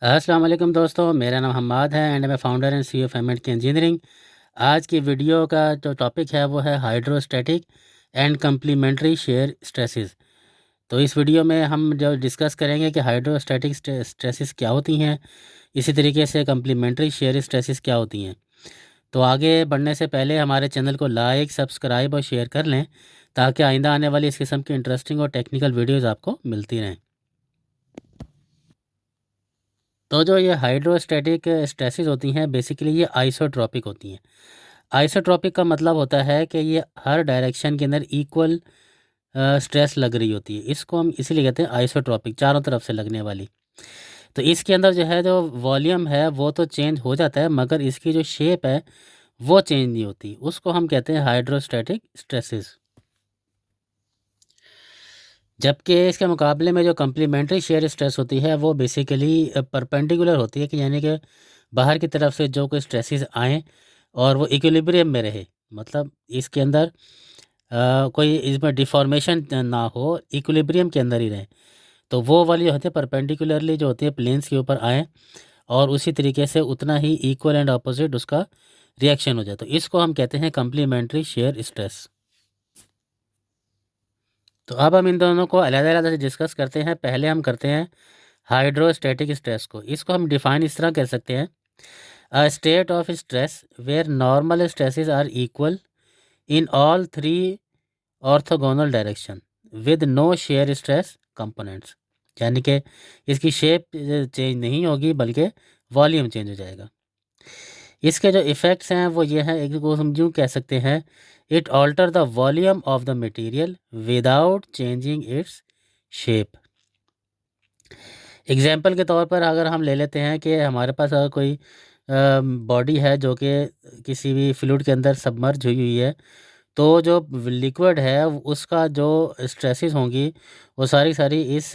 अस्सलाम वालेकुम दोस्तों, मेरा नाम हम्माद है एंड मैं फाउंडर एंड सीईओ फेमेंट की इंजीनियरिंग। आज की वीडियो का जो टॉपिक है वो है hydrostatic and complementary shear stresses. तो इस वीडियो में हम जो डिस्कस करेंगे कि हाइड्रोस्टैटिक स्ट्रेसेस क्या होती हैं, इसी तरीके से कम्प्लीमेंट्री शेयर स्ट्रेसेस क्या होती हैं। तो आगे बढ़ने से पहले हमारे चैनल को लाइक, सब्सक्राइब और शेयर कर लें ताकि आइंदा आने वाली इस किस्म की इंटरेस्टिंग और टेक्निकल वीडियोज़ आपको मिलती रहें। तो जो ये हाइड्रोस्टैटिक स्ट्रेसेस होती हैं बेसिकली ये आइसोट्रॉपिक होती हैं। आइसोट्रॉपिक का मतलब होता है कि ये हर डायरेक्शन के अंदर इक्वल स्ट्रेस लग रही होती है। इसको हम इसीलिए कहते हैं आइसोट्रॉपिक, चारों तरफ से लगने वाली। तो इसके अंदर जो है जो वॉल्यूम है वो तो चेंज हो जाता है, मगर इसकी जो शेप है वो चेंज नहीं होती। उसको हम कहते हैं हाइड्रोस्टैटिक स्ट्रेसेस। जबकि इसके मुकाबले में जो कम्प्लीमेंट्री शेयर स्ट्रेस होती है वो बेसिकली परपेंडिकुलर होती है, कि यानी कि बाहर की तरफ से जो कोई स्ट्रेसेस आएँ और वो इक्विलिब्रियम में रहे। मतलब इसके अंदर कोई इसमें डिफॉर्मेशन ना हो, इक्विलिब्रियम के अंदर ही रहे। तो वो वाली जो होती है परपेंडिकुलरली जो होती है प्लेन्स के ऊपर आएँ और उसी तरीके से उतना ही इक्वल एंड अपोजिट उसका रिएक्शन हो जाए। तो इसको हम कहते हैं कम्प्लीमेंट्री शेयर स्ट्रेस। तो अब हम इन दोनों को अलग-अलग से डिस्कस करते हैं। पहले हम करते हैं हाइड्रोस्टैटिक स्ट्रेस को। इसको हम डिफाइन इस तरह कर सकते हैं, a state of stress where normal stresses are equal in all three orthogonal direction with no shear stress components. यानी कि इसकी शेप चेंज नहीं होगी बल्कि वॉल्यूम चेंज हो जाएगा। इसके जो इफ़ेक्ट्स हैं वो ये हैं, एक को हम यूँ कह सकते हैं, it alter the volume of the material without changing its shape. Example के तौर पर अगर हम ले लेते हैं कि हमारे पास अगर कोई बॉडी है जो कि किसी भी फ्लूइड के अंदर सबमर्ज हुई हुई है, तो जो लिक्विड है उसका जो स्ट्रेसेस होंगी वो सारी सारी इस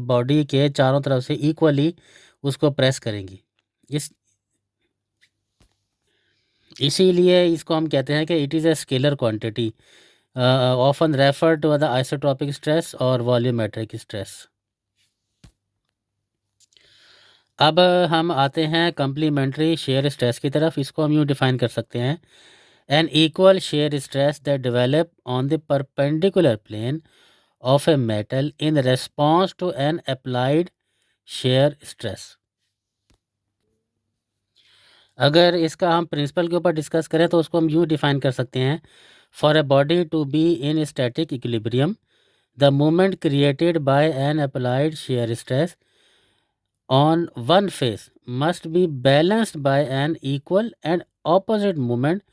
बॉडी के चारों तरफ से इक्वली उसको प्रेस करेंगी। इस इसीलिए इसको हम कहते हैं कि it is a scalar quantity, often refer to the isotropic stress और वॉल्यूमेट्रिक स्ट्रेस। अब हम आते हैं कम्प्लीमेंट्री शेयर स्ट्रेस की तरफ। इसको हम यूँ डिफाइन कर सकते हैं, an equal shear stress that develop on the perpendicular plane of a metal in response to an applied shear stress. अगर इसका हम प्रिंसिपल के ऊपर डिस्कस करें तो उसको हम यूँ डिफाइन कर सकते हैं, for a body to be in static equilibrium the moment created by an applied shear stress on one face must be balanced by an equal and opposite movement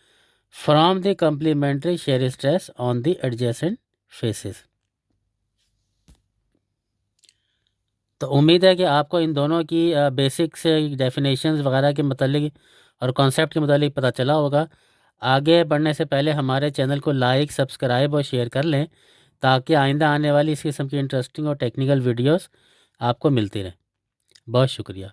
from the complementary shear stress on the adjacent faces। तो उम्मीद है कि आपको इन दोनों की basics definitions वगैरह के मतलब और कॉन्सेप्ट के मतलब पता चला होगा। आगे बढ़ने से पहले हमारे चैनल को लाइक, सब्सक्राइब और शेयर कर लें ताकि आइंदा आने वाली इस किस्म की इंटरेस्टिंग और टेक्निकल वीडियोस आपको मिलती रहें। बहुत शुक्रिया।